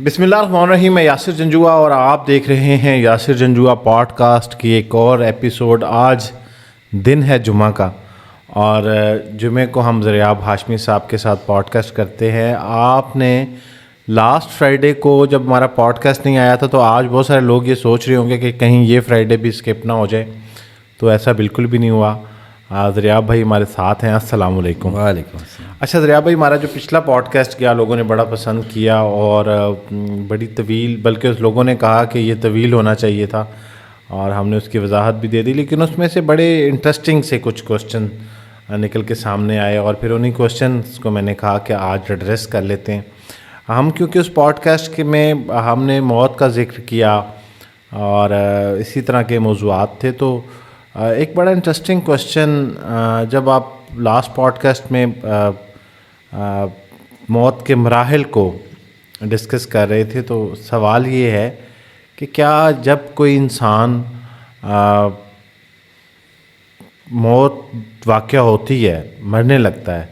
بسم اللہ الرحمن الرحیم. میں یاسر جنجوعہ اور آپ دیکھ رہے ہیں یاسر جنجوعہ پوڈ کاسٹ کی ایک اور ایپیسوڈ. آج دن ہے جمعہ کا اور جمعے کو ہم زریاب ہاشمی صاحب کے ساتھ پوڈ کاسٹ کرتے ہیں. آپ نے لاسٹ فرائیڈے کو جب ہمارا پوڈ کاسٹ نہیں آیا تھا تو آج بہت سارے لوگ یہ سوچ رہے ہوں گے کہ کہیں یہ فرائیڈے بھی اسکپ نہ ہو جائے, تو ایسا بالکل بھی نہیں ہوا. زریاب بھائی ہمارے ساتھ ہیں. السلام علیکم. وعلیکم السلام. اچھا زریاب بھائی, ہمارا جو پچھلا پوڈ کاسٹ کیا لوگوں نے بڑا پسند کیا اور بڑی طویل, بلکہ اس لوگوں نے کہا کہ یہ طویل ہونا چاہیے تھا اور ہم نے اس کی وضاحت بھی دے دی, لیکن اس میں سے بڑے انٹرسٹنگ سے کچھ کوشچن نکل کے سامنے آئے اور پھر انہیں کوشچنس کو میں نے کہا کہ آج ایڈریس کر لیتے ہیں ہم, کیونکہ اس پوڈ کاسٹ کے میں ہم نے موت کا ذکر کیا اور اسی طرح کے موضوعات تھے. تو ایک بڑا انٹرسٹنگ کوشچن جب آپ لاسٹ پوڈ کاسٹ میں موت کے مراحل کو ڈسکس کر رہے تھے, تو سوال یہ ہے کہ کیا جب کوئی انسان موت واقع ہوتی ہے, مرنے لگتا ہے,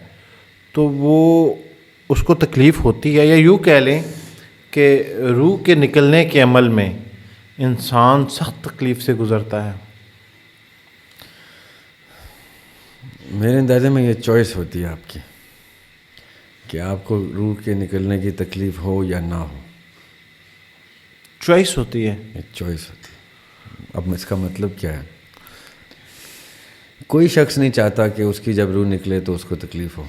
تو وہ اس کو تکلیف ہوتی ہے, یا یوں کہہ لیں کہ روح کے نکلنے کے عمل میں انسان سخت تکلیف سے گزرتا ہے؟ میرے اندازے میں یہ چوائس ہوتی ہے آپ کی کہ آپ کو روح کے نکلنے کی تکلیف ہو یا نہ ہو. چوائس ہوتی ہے, یہ چوائس ہوتی ہے. اب اس کا مطلب کیا ہے؟ کوئی شخص نہیں چاہتا کہ اس کی جب روح نکلے تو اس کو تکلیف ہو,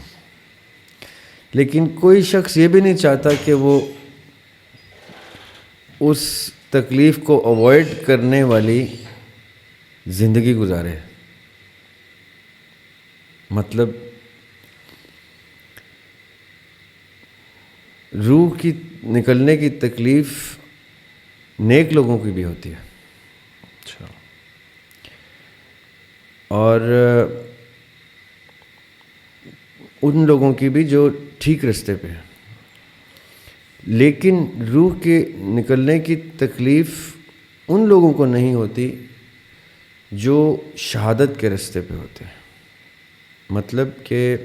لیکن کوئی شخص یہ بھی نہیں چاہتا کہ وہ اس تکلیف کو اوائڈ کرنے والی زندگی گزارے. مطلب روح کی نکلنے کی تکلیف نیک لوگوں کی بھی ہوتی ہے. اچھا. اور ان لوگوں کی بھی جو ٹھیک راستے پہ ہیں, لیکن روح کے نکلنے کی تکلیف ان لوگوں کو نہیں ہوتی جو شہادت کے راستے پہ ہوتے ہیں. مطلب کہ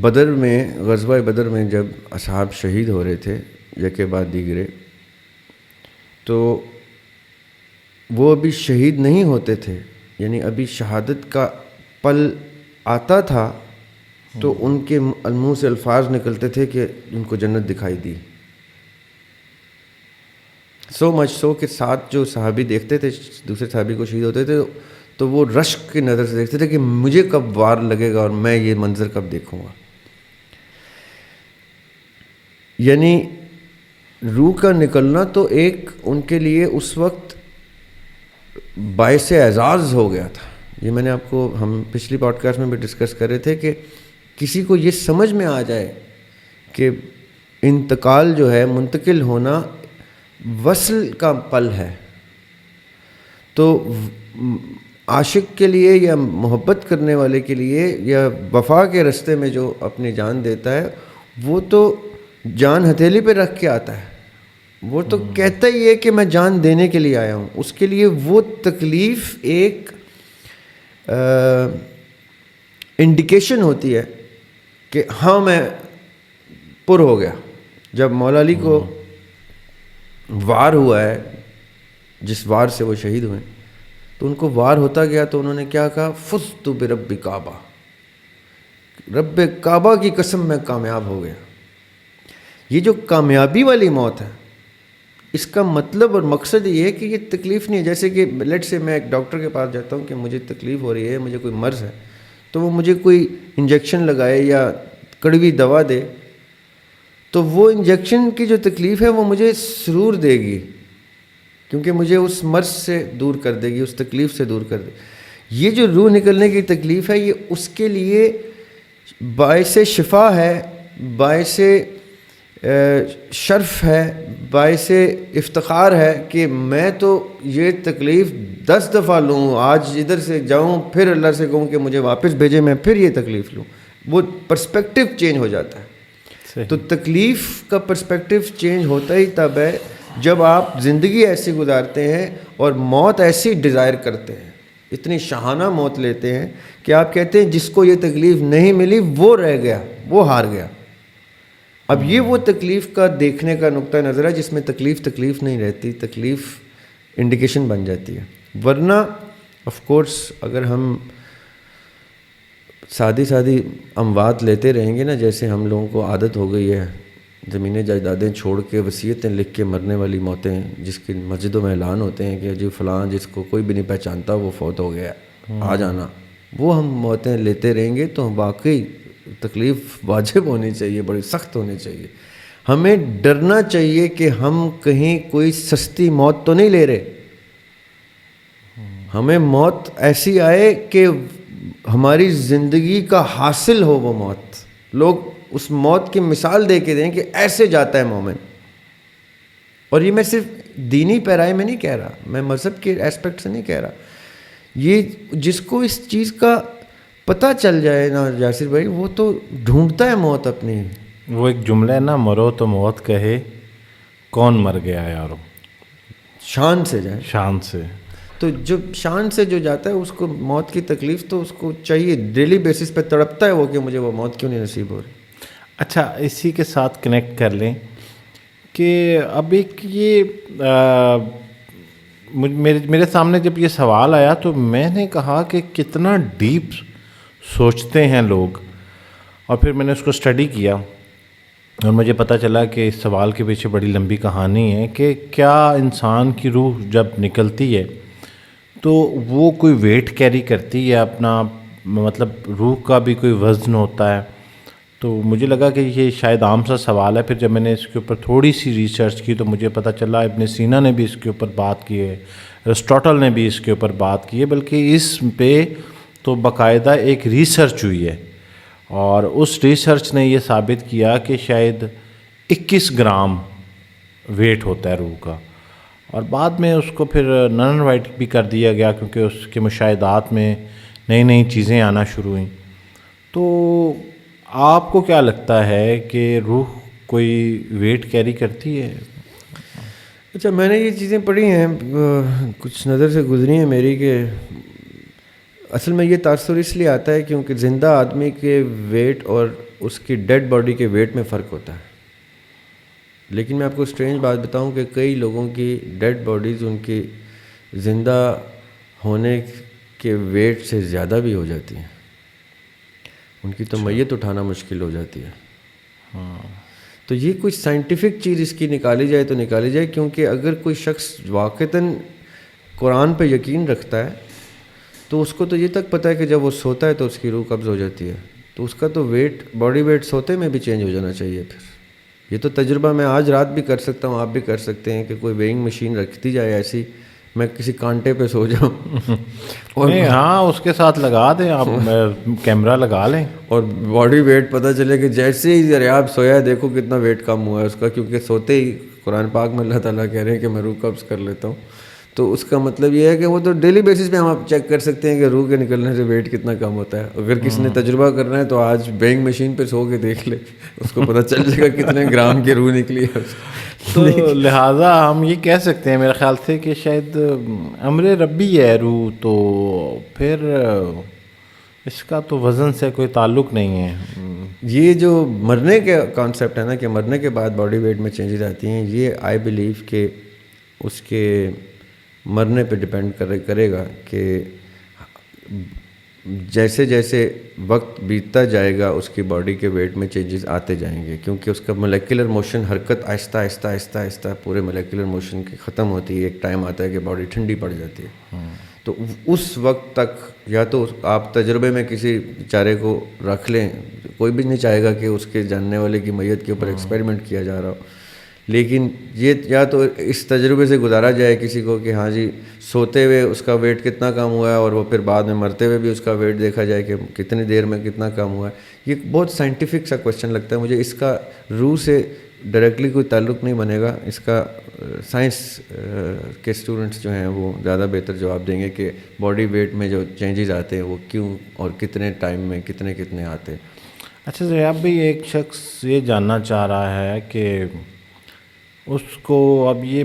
بدر میں, غزوہ بدر میں جب اصحاب شہید ہو رہے تھے یکے بعد دیگرے, تو وہ ابھی شہید نہیں ہوتے تھے, یعنی ابھی شہادت کا پل آتا تھا تو ان کے منہ سے الفاظ نکلتے تھے کہ ان کو جنت دکھائی دی. سو مچ سو کہ ساتھ جو صحابی دیکھتے تھے دوسرے صحابی کو شہید ہوتے تھے تو وہ رشک کی نظر سے دیکھتے تھے کہ مجھے کب وار لگے گا اور میں یہ منظر کب دیکھوں گا. یعنی روح کا نکلنا تو ایک ان کے لیے اس وقت باعث اعزاز ہو گیا تھا. یہ میں نے آپ کو, ہم پچھلی پوڈ کاسٹ میں بھی ڈسکس کر رہے تھے کہ کسی کو یہ سمجھ میں آ جائے کہ انتقال جو ہے, منتقل ہونا وصل کا پل ہے, تو عاشق کے لیے یا محبت کرنے والے کے لیے یا وفا کے راستے میں جو اپنی جان دیتا ہے وہ تو جان ہتھیلی پہ رکھ کے آتا ہے, وہ تو کہتا ہی ہے کہ میں جان دینے کے لیے آیا ہوں. اس کے لیے وہ تکلیف ایک انڈیکیشن ہوتی ہے کہ ہاں میں پر ہو گیا. جب مولا علی کو وار ہوا ہے, جس وار سے وہ شہید ہوئے, تو ان کو وار ہوتا گیا تو انہوں نے کیا کہا, فزت برب کعبہ, رب کعبہ کی قسم میں کامیاب ہو گیا. یہ جو کامیابی والی موت ہے, اس کا مطلب اور مقصد یہ ہے کہ یہ تکلیف نہیں ہے. جیسے کہ لیٹ سے میں ایک ڈاکٹر کے پاس جاتا ہوں کہ مجھے تکلیف ہو رہی ہے, مجھے کوئی مرض ہے, تو وہ مجھے کوئی انجیکشن لگائے یا کڑوی دوا دے, تو وہ انجیکشن کی جو تکلیف ہے وہ مجھے سرور دے گی, کیونکہ مجھے اس مرض سے دور کر دے گی, اس تکلیف سے دور کر دے گی. یہ جو روح نکلنے کی تکلیف ہے یہ اس کے لیے باعث شفا ہے, باعث شرف ہے, باعث افتخار ہے کہ میں تو یہ تکلیف 10 دفعہ لوں, آج ادھر سے جاؤں پھر اللہ سے کہوں کہ مجھے واپس بھیجے, میں پھر یہ تکلیف لوں. وہ پرسپیکٹیو چینج ہو جاتا ہے. تو تکلیف کا پرسپیکٹیو چینج ہوتا ہی تب ہے جب آپ زندگی ایسی گزارتے ہیں اور موت ایسی ڈیزائر کرتے ہیں. اتنی شاہانہ موت لیتے ہیں کہ آپ کہتے ہیں جس کو یہ تکلیف نہیں ملی وہ رہ گیا، وہ ہار گیا. اب یہ وہ تکلیف کا دیکھنے کا نقطہ نظر ہے جس میں تکلیف نہیں رہتی، تکلیف انڈیکیشن بن جاتی ہے. ورنہ آف کورس اگر ہم سادی اموات لیتے رہیں گے نا، جیسے ہم لوگوں کو عادت ہو گئی ہے زمینیں جائیدادیں چھوڑ کے وصیتیں لکھ کے مرنے والی موتیں، جس کی مسجدوں میں اعلان ہوتے ہیں کہ جی فلاں جس کو کوئی بھی نہیں پہچانتا وہ فوت ہو گیا آ جانا، وہ ہم موتیں لیتے رہیں گے تو واقعی تکلیف واجب ہونی چاہیے، بڑی سخت ہونی چاہیے. ہمیں ڈرنا چاہیے کہ ہم کہیں کوئی سستی موت تو نہیں لے رہے. ہمیں موت ایسی آئے کہ ہماری زندگی کا حاصل ہو وہ موت، لوگ اس موت کی مثال دے کے دیں کہ ایسے جاتا ہے مومن. اور یہ میں صرف دینی پیرائی میں نہیں کہہ رہا، میں مذہب کے اسپیکٹ سے نہیں کہہ رہا. یہ جس کو اس چیز کا پتہ چل جائے نا یاسر بھائی، وہ تو ڈھونڈتا ہے موت اپنی. وہ ایک جملہ ہے نا، مرو تو موت کہے کون مر گیا یارو، شان سے جائے. شان سے. تو جو شان سے جو جاتا ہے اس کو موت کی تکلیف تو اس کو چاہیے، ڈیلی بیسس پہ تڑپتا ہے وہ کہ مجھے وہ موت کیوں نہیں نصیب ہو رہی. اچھا اسی کے ساتھ کنیکٹ کر لیں کہ اب ایک یہ میرے سامنے جب یہ سوال آیا تو میں نے کہا کہ کتنا ڈیپ سوچتے ہیں لوگ، اور پھر میں نے اس کو اسٹڈی کیا اور مجھے پتہ چلا کہ اس سوال کے پیچھے بڑی لمبی کہانی ہے کہ کیا انسان کی روح جب نکلتی ہے تو وہ کوئی ویٹ کیری کرتی ہے اپنا، مطلب روح کا بھی کوئی وزن ہوتا ہے. تو مجھے لگا کہ یہ شاید عام سا سوال ہے. پھر جب میں نے اس کے اوپر تھوڑی سی ریسرچ کی تو مجھے پتہ چلا ابن سینا نے بھی اس کے اوپر بات کی ہے، ارسطاٹل نے بھی اس کے اوپر بات کی ہے، بلکہ اس پہ تو باقاعدہ ایک ریسرچ ہوئی ہے، اور اس ریسرچ نے یہ ثابت کیا کہ شاید 21 گرام ویٹ ہوتا ہے روح کا. اور بعد میں اس کو پھر نن انوائٹڈ بھی کر دیا گیا کیونکہ اس کے مشاہدات میں نئی چیزیں آنا شروع ہوئیں. تو آپ کو کیا لگتا ہے کہ روح کوئی ویٹ کیری کرتی ہے؟ اچھا، میں نے یہ چیزیں پڑھی ہیں، کچھ نظر سے گزری ہیں میری، کہ اصل میں یہ تاثر اس لیے آتا ہے کیونکہ زندہ آدمی کے ویٹ اور اس کی ڈیڈ باڈی کے ویٹ میں فرق ہوتا ہے. لیکن میں آپ کو اسٹرینج بات بتاؤں کہ کئی لوگوں کی ڈیڈ باڈیز ان کی زندہ ہونے کے ویٹ سے زیادہ بھی ہو جاتی ہیں، ان کی تو میت اٹھانا مشکل ہو جاتی ہے. تو یہ کچھ سائنٹیفک چیز اس کی نکالی جائے تو نکالی جائے، کیونکہ اگر کوئی شخص واقعتاً قرآن پہ یقین رکھتا ہے تو اس کو تو یہ تک پتہ ہے کہ جب وہ سوتا ہے تو اس کی روح قبض ہو جاتی ہے، تو اس کا تو ویٹ، باڈی ویٹ سوتے میں بھی چینج ہو جانا چاہیے. پھر یہ تو تجربہ میں آج رات بھی کر سکتا ہوں، آپ بھی کر سکتے ہیں کہ کوئی ویئنگ مشین رکھتی جائے ایسی، میں کسی کانٹے پہ سو جاؤں اور ہاں اس کے ساتھ لگا دیں آپ، کیمرہ لگا لیں اور باڈی ویٹ پتہ چلے کہ جیسے ہی دریاب سویا ہے دیکھو کتنا ویٹ کم ہوا ہے اس کا، کیونکہ سوتے ہی قرآن پاک میں اللہ تعالیٰ کہہ رہے ہیں کہ میں روح قبض کر لیتا ہوں. تو اس کا مطلب یہ ہے کہ وہ تو ڈیلی بیسس پہ ہم آپ چیک کر سکتے ہیں کہ روح کے نکلنے سے ویٹ کتنا کم ہوتا ہے. اگر کسی نے تجربہ کرنا ہے تو آج ویئنگ مشین پہ سو کے دیکھ لے، اس کو پتہ چل جائے گا کتنے گرام کی روح نکلی ہے. تو لہٰذا ہم یہ کہہ سکتے ہیں میرے خیال سے کہ شاید امر ربی ہے روح، تو پھر اس کا تو وزن سے کوئی تعلق نہیں ہے. یہ جو مرنے کے کانسیپٹ ہے نا کہ مرنے کے بعد باڈی ویٹ میں چینجز آتی ہیں، یہ آئی بلیو کہ اس کے مرنے پہ ڈپینڈ کرے گا کہ جیسے جیسے وقت بیتتا جائے گا اس کی باڈی کے ویٹ میں چینجز آتے جائیں گے، کیونکہ اس کا مولیکولر موشن، حرکت آہستہ آہستہ آہستہ آہستہ پورے مولیکولر موشن کی ختم ہوتی ہے. ایک ٹائم آتا ہے کہ باڈی ٹھنڈی پڑ جاتی ہے. تو اس وقت تک یا تو آپ تجربے میں کسی بیچارے کو رکھ لیں، کوئی بھی نہیں چاہے گا کہ اس کے جاننے والے کی میت کے اوپر ایکسپیریمنٹ کیا جا رہا ہو، لیکن یہ یا تو اس تجربے سے گزارا جائے کسی کو کہ ہاں جی سوتے ہوئے اس کا ویٹ کتنا کم ہوا ہے، اور وہ پھر بعد میں مرتے ہوئے بھی اس کا ویٹ دیکھا جائے کہ کتنی دیر میں کتنا کم ہوا ہے. یہ بہت سائنٹیفک سا کویشچن لگتا ہے مجھے. اس کا روح سے ڈائریکٹلی کوئی تعلق نہیں بنے گا. اس کا سائنس کے اسٹوڈنٹس جو ہیں وہ زیادہ بہتر جواب دیں گے کہ باڈی ویٹ میں جو چینجز آتے ہیں وہ کیوں اور کتنے ٹائم میں کتنے آتے ہیں. اچھا ضیاب بھائی، ایک شخص یہ جاننا چاہ رہا ہے کہ اس کو اب یہ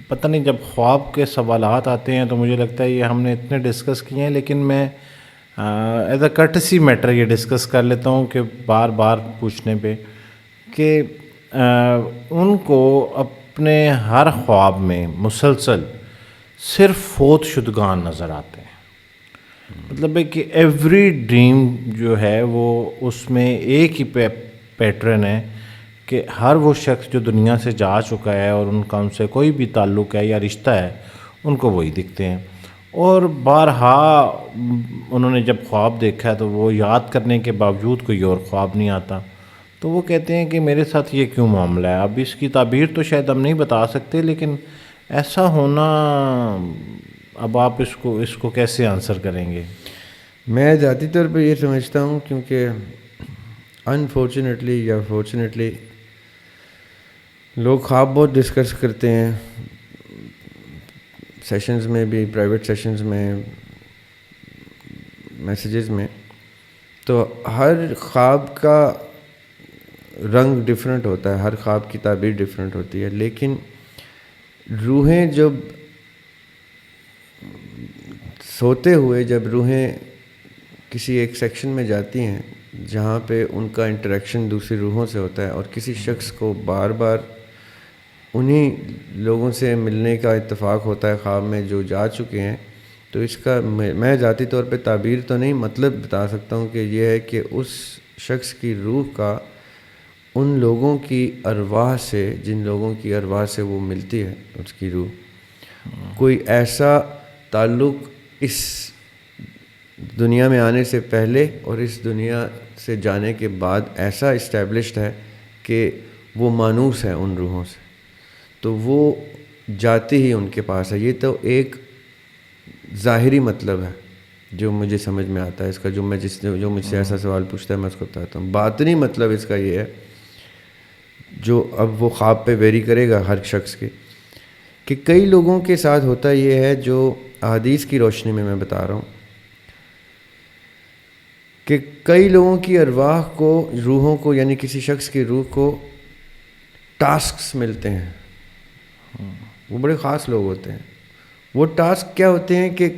پتہ نہیں جب خواب کے سوالات آتے ہیں تو مجھے لگتا ہے یہ ہم نے اتنے ڈسکس کیے ہیں، لیکن میں ایز اے کرٹسی میٹر یہ ڈسکس کر لیتا ہوں کہ بار بار پوچھنے پہ کہ ان کو اپنے ہر خواب میں مسلسل صرف فوت شدگان نظر آتے ہیں. مطلب ہے کہ ایوری ڈریم جو ہے وہ اس میں ایک ہی پیٹرن ہے کہ ہر وہ شخص جو دنیا سے جا چکا ہے اور ان کا ان سے کوئی بھی تعلق ہے یا رشتہ ہے ان کو وہی دکھتے ہیں. اور بارہا انہوں نے جب خواب دیکھا ہے تو وہ یاد کرنے کے باوجود کوئی اور خواب نہیں آتا، تو وہ کہتے ہیں کہ میرے ساتھ یہ کیوں معاملہ ہے. اب اس کی تعبیر تو شاید ہم نہیں بتا سکتے، لیکن ایسا ہونا، اب آپ اس کو کیسے آنسر کریں گے؟ میں ذاتی طور پہ یہ سمجھتا ہوں، کیونکہ انفارچونیٹلی یا فارچونیٹلی لوگ خواب بہت ڈسکس کرتے ہیں سیشنز میں بھی، پرائیویٹ سیشنز میں، میسیجز میں. تو ہر خواب کا رنگ ڈیفرنٹ ہوتا ہے، ہر خواب کی تعبیر ڈیفرنٹ ہوتی ہے. لیکن روحیں جب سوتے ہوئے، جب روحیں کسی ایک سیکشن میں جاتی ہیں جہاں پہ ان کا انٹریکشن دوسری روحوں سے ہوتا ہے، اور کسی شخص کو بار بار انہی لوگوں سے ملنے کا اتفاق ہوتا ہے خواب میں جو جا چکے ہیں، تو اس کا میں ذاتی طور پہ تعبیر تو نہیں، مطلب بتا سکتا ہوں کہ یہ ہے کہ اس شخص کی روح کا ان لوگوں کی ارواح سے، جن لوگوں کی ارواح سے وہ ملتی ہے، اس کی روح، کوئی ایسا تعلق اس دنیا میں آنے سے پہلے اور اس دنیا سے جانے کے بعد ایسا اسٹیبلشڈ ہے کہ وہ مانوس ہے ان روحوں سے، تو وہ جاتی ہی ان کے پاس ہے. یہ تو ایک ظاہری مطلب ہے جو مجھے سمجھ میں آتا ہے اس کا، جو مجھ سے ایسا سوال پوچھتا ہے میں اس کو بتاتا ہوں. باطنی مطلب اس کا یہ ہے جو اب وہ خواب پہ ویری کرے گا ہر شخص کے، کہ کئی لوگوں کے ساتھ ہوتا یہ ہے، جو احادیث کی روشنی میں بتا رہا ہوں، کہ کئی لوگوں کی ارواح کو، روحوں کو، یعنی کسی شخص کی روح کو ٹاسکس ملتے ہیں. وہ بڑے خاص لوگ ہوتے ہیں. وہ ٹاسک کیا ہوتے ہیں کہ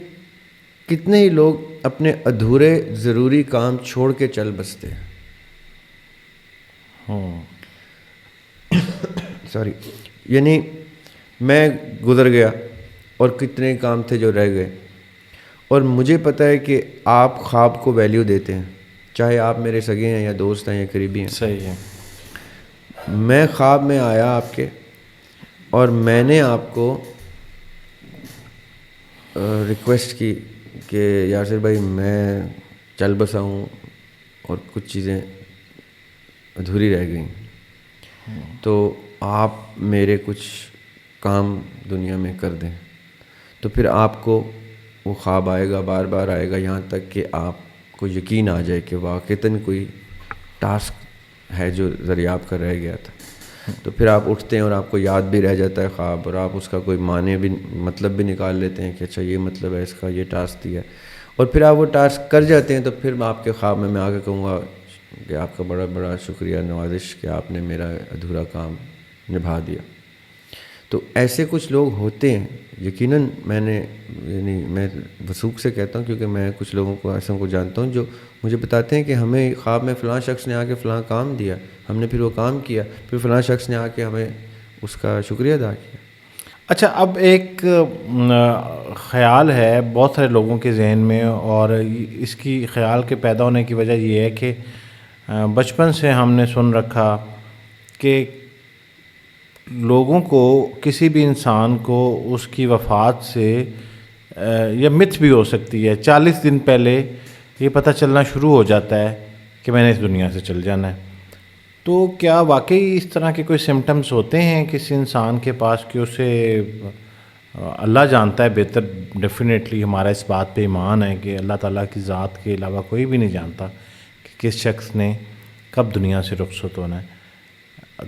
کتنے ہی لوگ اپنے ادھورے ضروری کام چھوڑ کے چل بستے ہیں. سوری، یعنی میں گزر گیا اور کتنے کام تھے جو رہ گئے، اور مجھے پتہ ہے کہ آپ خواب کو ویلیو دیتے ہیں، چاہے آپ میرے سگے ہیں یا دوست ہیں یا قریبی ہیں. صحیح ہے. میں خواب میں آیا آپ کے، اور میں نے آپ کو ریکویسٹ کی کہ یاسر بھائی میں چل بسا ہوں اور کچھ چیزیں ادھوری رہ گئیں، تو آپ میرے کچھ کام دنیا میں کر دیں. تو پھر آپ کو وہ خواب آئے گا، بار بار آئے گا، یہاں تک کہ آپ کو یقین آ جائے کہ واقعتاً کوئی ٹاسک ہے جو دریافت کر رہ گیا تھا. تو پھر آپ اٹھتے ہیں اور آپ کو یاد بھی رہ جاتا ہے خواب، اور آپ اس کا کوئی معنی بھی، مطلب بھی نکال لیتے ہیں کہ اچھا یہ مطلب ہے اس کا، یہ ٹاسک دیا ہے. اور پھر آپ وہ ٹاسک کر جاتے ہیں. تو پھر میں آپ کے خواب میں آ کے کہوں گا کہ آپ کا بڑا بڑا شکریہ، نوازش کہ آپ نے میرا ادھورا کام نبھا دیا. تو ایسے کچھ لوگ ہوتے ہیں یقیناً. یعنی میں وثوق سے کہتا ہوں کیونکہ میں کچھ لوگوں کو ایسا کو جانتا ہوں جو مجھے بتاتے ہیں کہ ہمیں خواب میں فلاں شخص نے آ کے فلاں کام دیا، ہم نے پھر وہ کام کیا، پھر فلاں شخص نے آ کے ہمیں اس کا شکریہ ادا کیا. اچھا، اب ایک خیال ہے بہت سارے لوگوں کے ذہن میں، اور اس کی خیال کے پیدا ہونے کی وجہ یہ ہے کہ بچپن سے ہم نے سن رکھا کہ لوگوں کو، کسی بھی انسان کو اس کی وفات سے، یا مت بھی ہو سکتی ہے، 40 دن پہلے یہ پتہ چلنا شروع ہو جاتا ہے کہ میں نے اس دنیا سے چل جانا ہے. تو کیا واقعی اس طرح کے کوئی سمٹمز ہوتے ہیں کسی انسان کے پاس کہ اسے اللہ جانتا ہے بہتر؟ ڈیفینیٹلی ہمارا اس بات پہ ایمان ہے کہ اللہ تعالیٰ کی ذات کے علاوہ کوئی بھی نہیں جانتا کہ کس شخص نے کب دنیا سے رخصت ہونا ہے.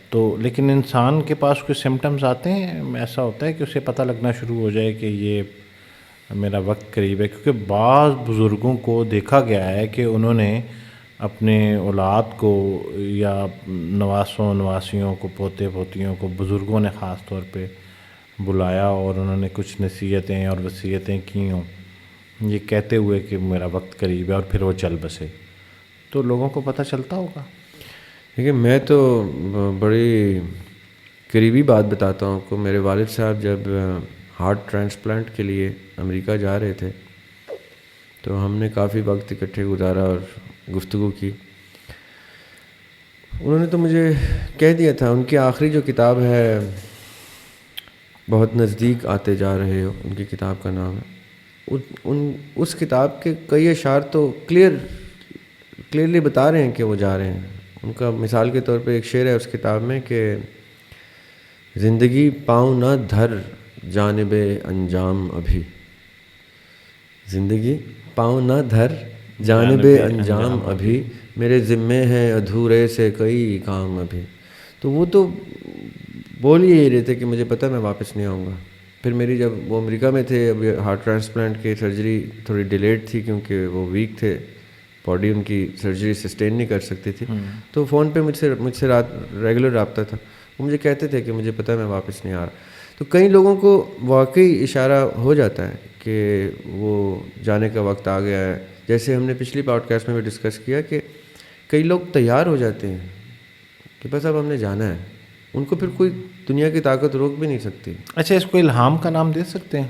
تو لیکن انسان کے پاس کوئی سمٹمز آتے ہیں، ایسا ہوتا ہے کہ اسے پتہ لگنا شروع ہو جائے کہ یہ میرا وقت قریب ہے. کیونکہ بعض بزرگوں کو دیکھا گیا ہے کہ انہوں نے اپنے اولاد کو یا نواسوں نواسیوں کو، پوتے پوتیوں کو، بزرگوں نے خاص طور پہ بلایا اور انہوں نے کچھ نصیحتیں اور وصیتیں کی ہوں، یہ کہتے ہوئے کہ میرا وقت قریب ہے، اور پھر وہ چل بسے، تو لوگوں کو پتہ چلتا ہوگا؟ دیکھیے میں تو بڑی قریبی بات بتاتا ہوں آپ کو. میرے والد صاحب جب ہارٹ ٹرانسپلانٹ کے لیے امریکہ جا رہے تھے تو ہم نے کافی وقت اکٹھے گزارا اور گفتگو کی. انہوں نے تو مجھے کہہ دیا تھا، ان کی آخری جو کتاب ہے بہت نزدیک آتے جا رہے ہو، ان کی کتاب کا نام ہے، اس کتاب کے کئی اشعار تو کلیئرلی بتا رہے ہیں کہ وہ جا رہے ہیں. ان کا مثال کے طور پہ ایک شعر ہے اس کتاب میں کہ زندگی پاؤں نہ دھر جانب انجام ابھی، زندگی پاؤں نہ دھر جانب انجام ابھی، میرے ذمے ہیں ادھورے سے کئی کام ابھی. تو وہ تو بول ہی رہے تھے کہ مجھے پتہ میں واپس نہیں آؤں گا. پھر میری جب وہ امریکہ میں تھے، اب ہارٹ ٹرانسپلانٹ کی سرجری تھوڑی ڈیلیڈ تھی کیونکہ وہ ویک تھے، باڈی ان کی سرجری سسٹین نہیں کر سکتی تھی. تو فون پہ مجھ سے ریگولر رابطہ تھا. وہ مجھے کہتے تھے کہ مجھے پتہ ہے میں واپس نہیں آ رہا. تو کئی لوگوں کو واقعی اشارہ ہو جاتا ہے کہ وہ جانے کا وقت آ گیا ہے. جیسے ہم نے پچھلی پوڈ کاسٹ میں بھی ڈسکس کیا کہ کئی لوگ تیار ہو جاتے ہیں کہ بس اب ہم نے جانا ہے، ان کو پھر کوئی دنیا کی طاقت روک بھی نہیں سکتی. اچھا، اس کو الہام کا نام دے سکتے ہیں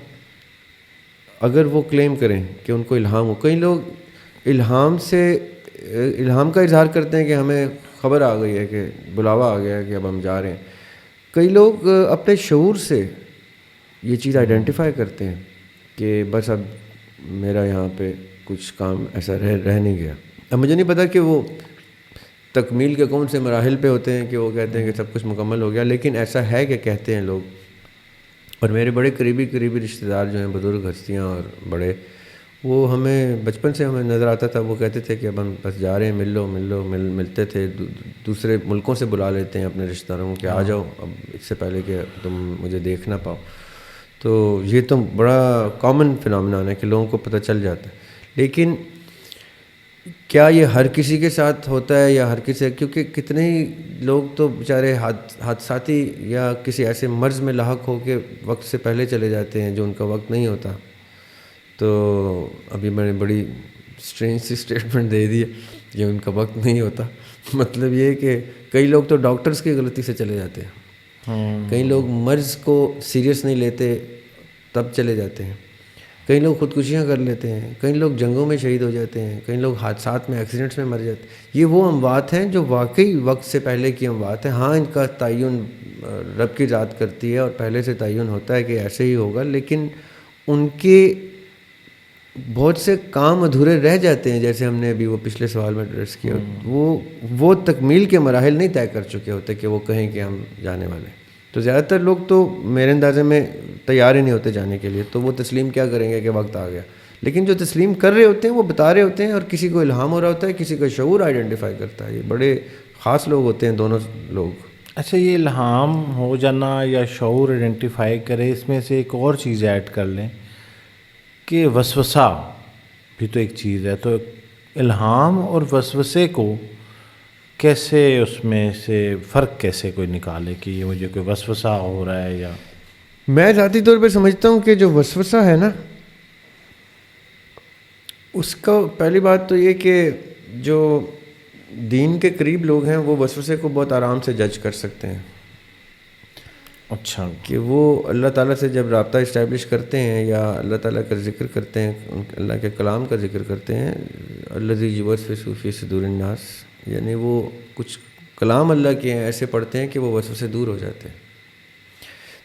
اگر وہ کلیم کریں کہ ان کو الہام ہو. کئی لوگ الہام کا اظہار کرتے ہیں کہ ہمیں خبر آ گئی ہے کہ بلاوا آ گیا ہے کہ اب ہم جا رہے ہیں. کئی لوگ اپنے شعور سے یہ چیز آئیڈینٹیفائی کرتے ہیں کہ بس اب میرا یہاں پہ کچھ کام ایسا رہ نہیں گیا. اب مجھے نہیں پتا کہ وہ تکمیل کے کون سے مراحل پہ ہوتے ہیں کہ وہ کہتے ہیں کہ سب کچھ مکمل ہو گیا، لیکن ایسا ہے کہ کہتے ہیں لوگ. اور میرے بڑے قریبی رشتہ دار جو ہیں، بزرگ ہستیاں اور بڑے، وہ ہمیں بچپن سے ہمیں نظر آتا تھا، وہ کہتے تھے کہ اب ہم بس جا رہے ہیں، ملتے تھے. دوسرے ملکوں سے بلا لیتے ہیں اپنے رشتہ داروں کو کہ آ جاؤ اب اس سے پہلے کہ تم مجھے دیکھ نہ پاؤ. تو یہ تو بڑا کامن فنامنان ہے کہ لوگوں کو پتہ چل جاتا ہے. لیکن کیا یہ ہر کسی کے ساتھ ہوتا ہے یا ہر کسی، کیونکہ کتنے ہی لوگ تو بیچارے حادثاتی یا کسی ایسے مرض میں لاحق ہو کے وقت سے پہلے چلے جاتے ہیں جو ان کا وقت نہیں ہوتا. تو ابھی میں نے بڑی اسٹرینج سی اسٹیٹمنٹ دے دی ہے کہ ان کا وقت نہیں ہوتا. مطلب یہ کہ کئی لوگ تو ڈاکٹرز کی غلطی سے چلے جاتے ہیں، کئی لوگ مرض کو سیریس نہیں لیتے تب چلے جاتے ہیں، کئی لوگ خودکشیاں کر لیتے ہیں، کئی لوگ جنگوں میں شہید ہو جاتے ہیں، کئی لوگ حادثات میں ایکسیڈنٹس میں مر جاتے ہیں. یہ وہ اموات ہیں جو واقعی وقت سے پہلے کی اموات ہیں. ہاں، ان کا تعین رب کی ذات کرتی ہے اور پہلے سے تعین ہوتا ہے کہ ایسے ہی ہوگا، لیکن ان کے بہت سے کام ادھورے رہ جاتے ہیں. جیسے ہم نے ابھی وہ پچھلے سوال میں ایڈریس کیا، وہ تکمیل کے مراحل نہیں طے کر چکے ہوتے کہ وہ کہیں کہ ہم جانے والے ہیں. تو زیادہ تر لوگ تو میرے اندازے میں تیار ہی نہیں ہوتے جانے کے لیے. تو وہ تسلیم کیا کریں گے کہ وقت آ گیا. لیکن جو تسلیم کر رہے ہوتے ہیں وہ بتا رہے ہوتے ہیں، اور کسی کو الہام ہو رہا ہوتا ہے، کسی کا شعور آئیڈینٹیفائی کرتا ہے. یہ بڑے خاص لوگ ہوتے ہیں دونوں لوگ. اچھا، یہ الہام ہو جانا یا شعور آئیڈینٹیفائی کرے، اس میں سے ایک اور چیز ایڈ کر لیں کہ وسوسہ بھی تو ایک چیز ہے. تو الہام اور وسوسے کو کیسے، اس میں سے فرق کیسے کوئی نکالے کہ یہ مجھے کوئی وسوسہ ہو رہا ہے یا؟ میں ذاتی طور پہ سمجھتا ہوں کہ جو وسوسہ ہے نا، اس کا پہلی بات تو یہ کہ جو دین کے قریب لوگ ہیں وہ وسوسے کو بہت آرام سے جج کر سکتے ہیں. اچھا، کہ وہ اللہ تعالیٰ سے جب رابطہ اسٹیبلش کرتے ہیں یا اللہ تعالیٰ کا ذکر کرتے ہیں، اللہ کے کلام کا ذکر کرتے ہیں، الذی یوسوس فی صدور الناس، یعنی وہ کچھ کلام اللہ کے ایسے پڑھتے ہیں کہ وہ وسوسے دور ہو جاتے ہیں.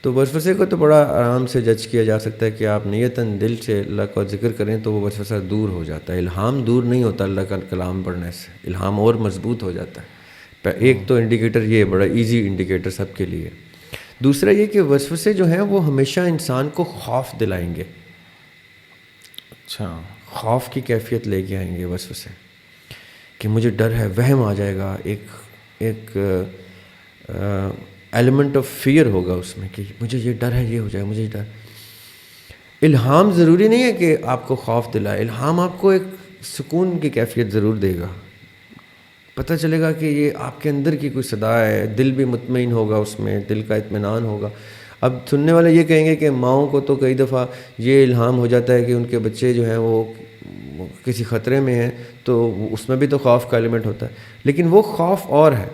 تو وسوسے کو تو بڑا آرام سے جج کیا جا سکتا ہے کہ آپ نیتاً دل سے اللہ کا ذکر کریں تو وہ وسوسہ دور ہو جاتا ہے. الہام دور نہیں ہوتا اللہ کا کلام پڑھنے سے، الہام اور مضبوط ہو جاتا ہے. ایک تو انڈیکیٹر یہ بڑا ایزی انڈیکیٹر سب کے لیے. دوسرا یہ کہ وسوسے جو ہیں وہ ہمیشہ انسان کو خوف دلائیں گے. اچھا، خوف کی کیفیت لے کے آئیں گے وسوسے کہ مجھے ڈر ہے، وہم آ جائے گا، ایک ایلیمنٹ آف فیئر ہوگا اس میں کہ مجھے یہ ڈر ہے، یہ ہو جائے، مجھے یہ ڈر. الہام ضروری نہیں ہے کہ آپ کو خوف دلائے. الہام آپ کو ایک سکون کی کیفیت ضرور دے گا. پتہ چلے گا کہ یہ آپ کے اندر کی کوئی صدا ہے، دل بھی مطمئن ہوگا، اس میں دل کا اطمینان ہوگا. اب سننے والے یہ کہیں گے کہ ماؤں کو تو کئی دفعہ یہ الہام ہو جاتا ہے کہ ان کے بچے جو ہیں وہ کسی خطرے میں ہیں، تو اس میں بھی تو خوف کا ایلیمنٹ ہوتا ہے، لیکن وہ خوف اور ہے.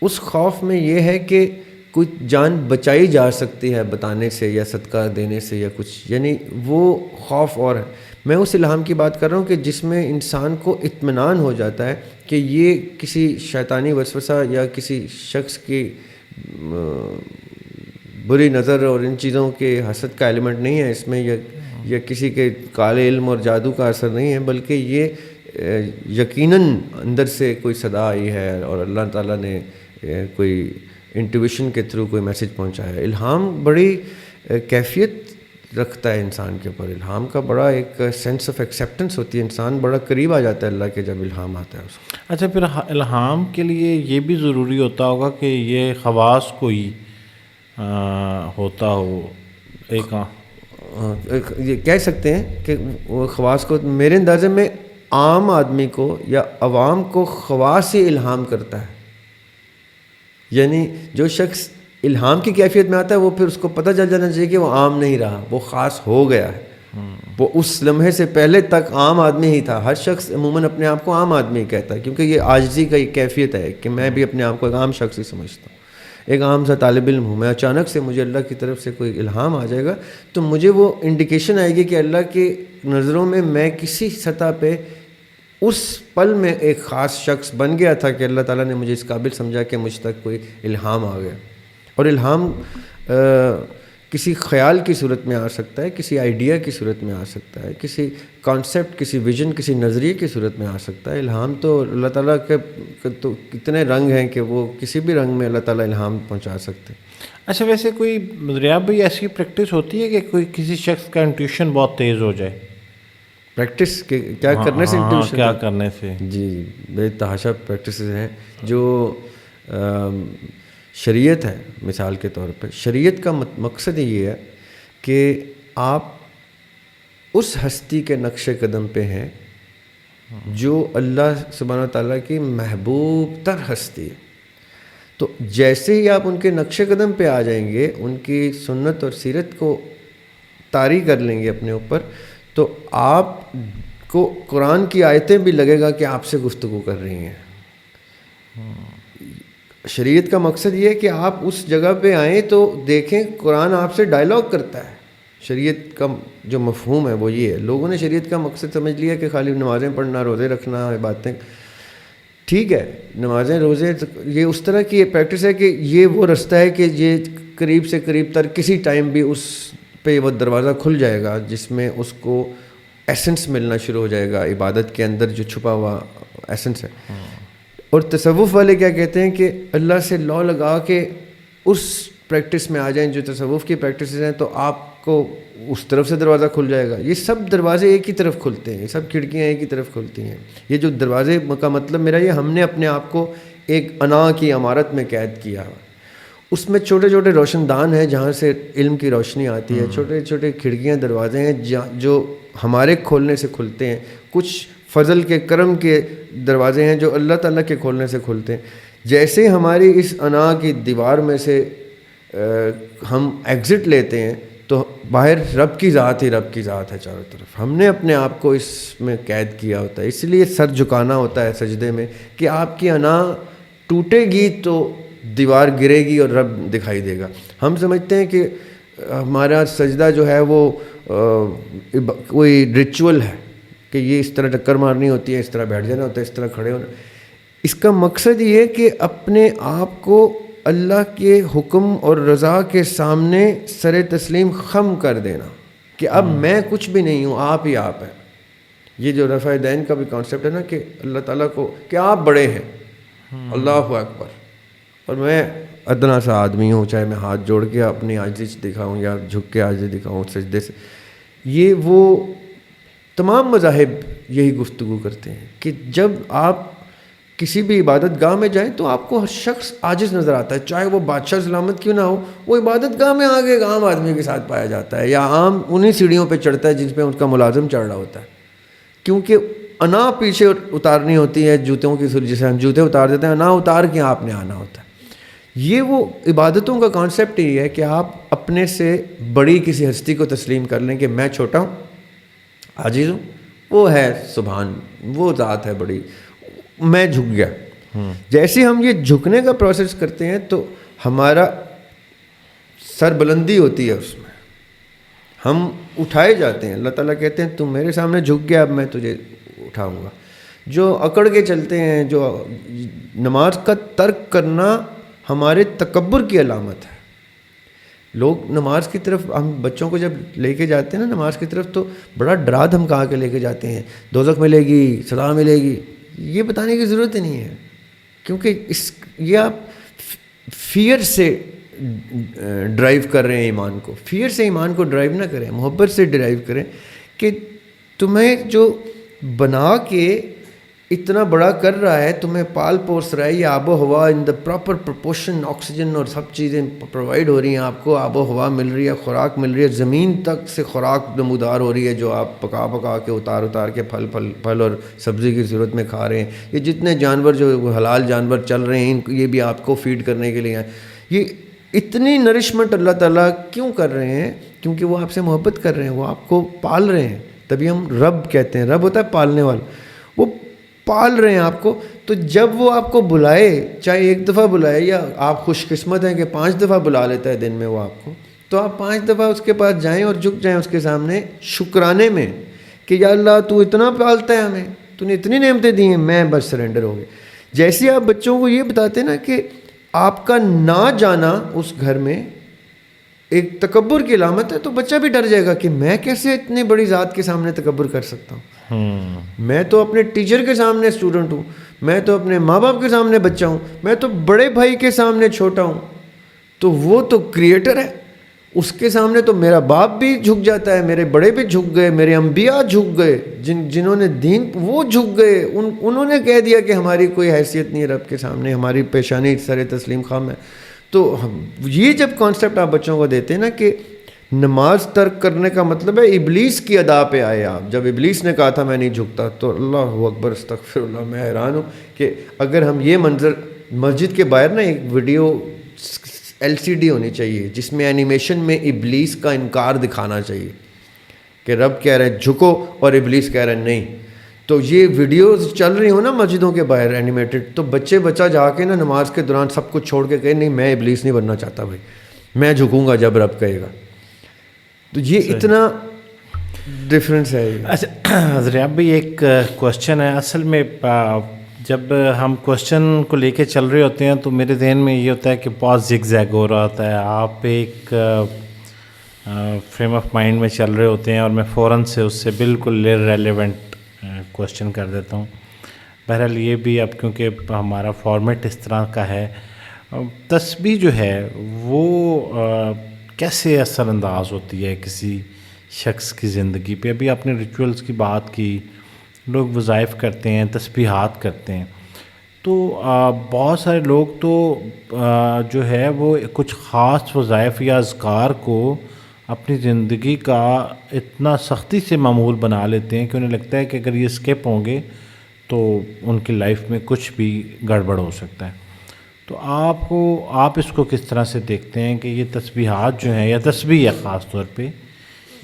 اس خوف میں یہ ہے کہ کوئی جان بچائی جا سکتی ہے بتانے سے یا صدقہ دینے سے یا کچھ، یعنی وہ خوف اور ہے. میں اس الہام کی بات کر رہا ہوں کہ جس میں انسان کو اطمینان ہو جاتا ہے کہ یہ کسی شیطانی وسوسہ یا کسی شخص کی بری نظر اور ان چیزوں کے حسد کا ایلیمنٹ نہیں ہے اس میں، یا کسی کے کالے علم اور جادو کا اثر نہیں ہے، بلکہ یہ یقیناً اندر سے کوئی صدا آئی ہے اور اللہ تعالیٰ نے کوئی انٹویشن کے تھرو کوئی میسج پہنچایا ہے. الہام بڑی کیفیت رکھتا ہے انسان کے اوپر. الہام کا بڑا ایک سینس آف ایکسیپٹنس ہوتی ہے، انسان بڑا قریب آ جاتا ہے اللہ کے جب الہام آتا ہے اس کو. اچھا، پھر الہام کے لیے یہ بھی ضروری ہوتا ہوگا کہ یہ خواص کو ہی ہوتا ہو ایک یہ کہہ سکتے ہیں کہ وہ خواص کو، میرے اندازے میں عام آدمی کو یا عوام کو خواص ہی الہام کرتا ہے. یعنی جو شخص الہام کی کیفیت میں آتا ہے وہ پھر اس کو پتہ چل جانا چاہیے کہ وہ عام نہیں رہا، وہ خاص ہو گیا ہے. وہ اس لمحے سے پہلے تک عام آدمی ہی تھا. ہر شخص عموماً اپنے آپ کو عام آدمی کہتا ہے، کیونکہ یہ عاجزی کا ایک کیفیت ہے کہ میں بھی اپنے آپ کو ایک عام شخص ہی سمجھتا ہوں، ایک عام سا طالب علم ہوں. میں اچانک سے مجھے اللہ کی طرف سے کوئی الہام آ جائے گا تو مجھے وہ انڈیکیشن آئے گی کہ اللہ کی نظروں میں کسی سطح پہ اس پل میں ایک خاص شخص بن گیا تھا کہ اللہ تعالیٰ نے مجھے اس قابل سمجھا کہ مجھ تک کوئی الہام آ گیا. اور الہام کسی خیال کی صورت میں آ سکتا ہے، کسی آئیڈیا کی صورت میں آ سکتا ہے، کسی کانسیپٹ، کسی ویژن، کسی نظریے کی صورت میں آ سکتا ہے. الہام تو اللہ تعالیٰ کے تو اتنے رنگ ہیں کہ وہ کسی بھی رنگ میں اللہ تعالیٰ الہام پہنچا سکتے. اچھا، ویسے کوئی ریاض بھائی ایسی پریکٹس ہوتی ہے کہ کوئی کسی شخص کا انٹیوشن بہت تیز ہو جائے؟ پریکٹس کے کیا کرنے سے انٹیوشن؟ کیا کرنے سے؟ جی، بے تحاشا پریکٹسز ہیں جو شریعت ہے. مثال کے طور پہ شریعت کا مقصد یہ ہے کہ آپ اس ہستی کے نقش قدم پہ ہیں جو اللہ سبحانہ تعالیٰ کی محبوب تر ہستی ہے. تو جیسے ہی آپ ان کے نقش قدم پہ آ جائیں گے، ان کی سنت اور سیرت کو طاری کر لیں گے اپنے اوپر، تو آپ کو قرآن کی آیتیں بھی لگے گا کہ آپ سے گفتگو کر رہی ہیں. شریعت کا مقصد یہ ہے کہ آپ اس جگہ پہ آئیں تو دیکھیں قرآن آپ سے ڈائلاگ کرتا ہے. شریعت کا جو مفہوم ہے وہ یہ ہے. لوگوں نے شریعت کا مقصد سمجھ لیا کہ خالی نمازیں پڑھنا، روزے رکھنا، باتیں. ٹھیک ہے، نمازیں، روزے، یہ اس طرح کی پریکٹس ہے کہ یہ وہ رستہ ہے کہ یہ قریب سے قریب تر کسی ٹائم بھی اس پہ وہ دروازہ کھل جائے گا جس میں اس کو ایسنس ملنا شروع ہو جائے گا، عبادت کے اندر جو چھپا ہوا ایسنس ہے. اور تصوف والے کیا کہتے ہیں کہ اللہ سے لو لگا کے اس پریکٹس میں آ جائیں جو تصوف کی پریکٹسز ہیں، تو آپ کو اس طرف سے دروازہ کھل جائے گا. یہ سب دروازے ایک ہی طرف کھلتے ہیں، یہ سب کھڑکیاں ایک ہی طرف کھلتی ہیں. یہ جو دروازے کا مطلب میرا یہ، ہم نے اپنے آپ کو ایک انا کی عمارت میں قید کیا. اس میں چھوٹے چھوٹے روشن دان ہیں جہاں سے علم کی روشنی آتی ہے، چھوٹے چھوٹے کھڑکیاں، دروازے ہیں جو ہمارے کھولنے سے کھلتے ہیں. کچھ فضل کے، کرم کے دروازے ہیں جو اللہ تعالیٰ کے کھولنے سے کھلتے ہیں. جیسے ہماری اس انا کی دیوار میں سے ہم ایگزٹ لیتے ہیں تو باہر رب کی ذات ہی رب کی ذات ہے چاروں طرف. ہم نے اپنے آپ کو اس میں قید کیا ہوتا ہے. اس لیے سر جھکانا ہوتا ہے سجدے میں کہ آپ کی انا ٹوٹے گی تو دیوار گرے گی اور رب دکھائی دے گا. ہم سمجھتے ہیں کہ ہمارا سجدہ جو ہے وہ کوئی ریچول ہے کہ یہ اس طرح ٹکر مارنی ہوتی ہے، اس طرح بیٹھ جانا ہوتا ہے، اس طرح کھڑے ہونا. اس کا مقصد یہ ہے کہ اپنے آپ کو اللہ کے حکم اور رضا کے سامنے سر تسلیم خم کر دینا کہ اب میں کچھ بھی نہیں ہوں، آپ ہی آپ ہیں. یہ جو رفع دین کا بھی کانسیپٹ ہے نا کہ اللہ تعالیٰ کو کہ آپ بڑے ہیں، اللہ اکبر، اور میں ادنا سا آدمی ہوں، چاہے میں ہاتھ جوڑ کے اپنی عاجزی دکھاؤں یا جھک کے عاجزی دکھاؤں سجدے سے. یہ وہ تمام مذاہب یہی گفتگو کرتے ہیں کہ جب آپ کسی بھی عبادت گاہ میں جائیں تو آپ کو ہر شخص عاجز نظر آتا ہے، چاہے وہ بادشاہ سلامت کیوں نہ ہو. وہ عبادت گاہ میں آگے ایک عام آدمی کے ساتھ پایا جاتا ہے، یا عام انہیں سیڑھیوں پہ چڑھتا ہے جن پہ ان کا ملازم چڑھ رہا ہوتا ہے. کیونکہ انا پیچھے اتارنی ہوتی ہے جوتوں کی، جسے ہم جوتے اتار دیتے ہیں، انا اتار کے آپ نے آنا ہوتا ہے. یہ وہ عبادتوں کا کانسیپٹ ہی ہے کہ آپ اپنے سے بڑی کسی ہستی کو تسلیم کر لیں کہ میں چھوٹا ہوں، عاجز ہوں، وہ ہے سبحان، وہ ذات ہے بڑی، میں جھک گیا. جیسے ہم یہ جھکنے کا پروسیس کرتے ہیں تو ہمارا سر بلندی ہوتی ہے، اس میں ہم اٹھائے جاتے ہیں. اللہ تعالیٰ کہتے ہیں تم میرے سامنے جھک گیا، اب میں تجھے اٹھاؤں گا. جو اکڑ کے چلتے ہیں، جو نماز کا ترک کرنا ہمارے تکبر کی علامت ہے. لوگ نماز کی طرف، ہم بچوں کو جب لے کے جاتے ہیں نا نماز کی طرف، تو بڑا ڈرا دھمکا کے لے کے جاتے ہیں، دوزخ ملے گی، سزا ملے گی. یہ بتانے کی ضرورت ہی نہیں ہے، کیونکہ یہ آپ فیئر سے ڈرائیو کر رہے ہیں ایمان کو. فیئر سے ایمان کو ڈرائیو نہ کریں، محبت سے ڈرائیو کریں کہ تمہیں جو بنا کے اتنا بڑا کر رہا ہے، تمہیں پال پوس رہا ہے، یہ آب و ہوا ان دا پراپر پروپورشن، آکسیجن اور سب چیزیں پرووائڈ ہو رہی ہیں، آپ کو آب و ہوا مل رہی ہے، خوراک مل رہی ہے، زمین تک سے خوراک نمودار ہو رہی ہے جو آپ پکا پکا کے اتار کے پھل اور سبزی کی صورت میں کھا رہے ہیں. یہ جتنے جانور جو حلال جانور چل رہے ہیں، یہ بھی آپ کو فیڈ کرنے کے لیے ہیں. یہ اتنی نرشمنٹ اللہ تعالیٰ کیوں کر رہے ہیں؟ کیونکہ وہ آپ سے محبت کر رہے ہیں، وہ آپ کو پال رہے ہیں. تبھی ہم رب کہتے ہیں، رب ہوتا ہے پالنے والا. وہ پال رہے ہیں آپ کو. تو جب وہ آپ کو بلائے، چاہے ایک دفعہ بلائے یا آپ خوش قسمت ہیں کہ 5 دفعہ بلا لیتا ہے دن میں وہ آپ کو، تو آپ 5 دفعہ اس کے پاس جائیں اور جھک جائیں اس کے سامنے شکرانے میں کہ یا اللہ تو اتنا پالتا ہے ہمیں، تو نے اتنی نعمتیں دی ہیں، میں بس سرنڈر ہو گئے. جیسے آپ بچوں کو یہ بتاتے ہیں نا کہ آپ کا نہ جانا اس گھر میں ایک تکبر کی علامت ہے، تو بچہ بھی ڈر جائے گا کہ میں کیسے اتنے بڑی ذات کے سامنے تکبر کر سکتا ہوں. میں تو اپنے ٹیچر کے سامنے اسٹوڈنٹ ہوں، میں تو اپنے ماں باپ کے سامنے بچہ ہوں، میں تو بڑے بھائی کے سامنے چھوٹا ہوں. تو وہ تو کریٹر ہے، اس کے سامنے تو میرا باپ بھی جھک جاتا ہے، میرے بڑے بھی جھک گئے، میرے انبیاء جھک گئے، جنہوں نے دین وہ جھک گئے. انہوں نے کہہ دیا کہ ہماری کوئی حیثیت نہیں ہے رب کے سامنے، ہماری پیشانی سر تسلیم خام ہے. تو یہ جب کانسیپٹ آپ بچوں کو دیتے ہیں نا کہ نماز ترک کرنے کا مطلب ہے ابلیس کی ادا پہ آئے آپ. جب ابلیس نے کہا تھا میں نہیں جھکتا، تو اللہ اکبر استغفر اللہ، میں حیران ہوں کہ اگر ہم یہ منظر مسجد کے باہر نا ایک ویڈیو LCD ہونی چاہیے جس میں اینیمیشن میں ابلیس کا انکار دکھانا چاہیے کہ رب کہہ رہے ہیں جھکو اور ابلیس کہہ رہے ہیں نہیں. تو یہ ویڈیوز چل رہی ہوں نا مسجدوں کے باہر اینیمیٹڈ، تو بچہ جا کے نا نماز کے دوران سب کچھ چھوڑ کے کہے نہیں میں ابلیس نہیں بننا چاہتا بھائی، میں جھکوں گا جب رب کہے گا. تو یہ اتنا ڈفرینس ہے. اچھا حضرت بھائی، ایک کوشچن ہے. اصل میں جب ہم کوشچن کو لے کے چل رہے ہوتے ہیں تو میرے ذہن میں یہ ہوتا ہے کہ بہت زگ زیگ ہو رہا ہوتا ہے، آپ ایک فریم آف مائنڈ میں چل رہے ہوتے ہیں اور میں فوراً سے اس سے بالکل ریلیونٹ کوشچن کر دیتا ہوں. بہرحال یہ بھی اب کیونکہ ہمارا فارمیٹ اس طرح کا ہے، تسبیح جو ہے وہ کیسے اثر انداز ہوتی ہے کسی شخص کی زندگی پہ؟ ابھی آپ نے ریچولز کی بات کی، لوگ وظائف کرتے ہیں، تسبیحات کرتے ہیں، تو بہت سارے لوگ تو جو ہے وہ کچھ خاص وظائف یا اذکار کو اپنی زندگی کا اتنا سختی سے معمول بنا لیتے ہیں کہ انہیں لگتا ہے کہ اگر یہ اسکپ ہوں گے تو ان کی لائف میں کچھ بھی گڑبڑ ہو سکتا ہے. تو آپ اس کو کس طرح سے دیکھتے ہیں کہ یہ تسبیحات جو ہیں یا تسبیح ہے خاص طور پہ،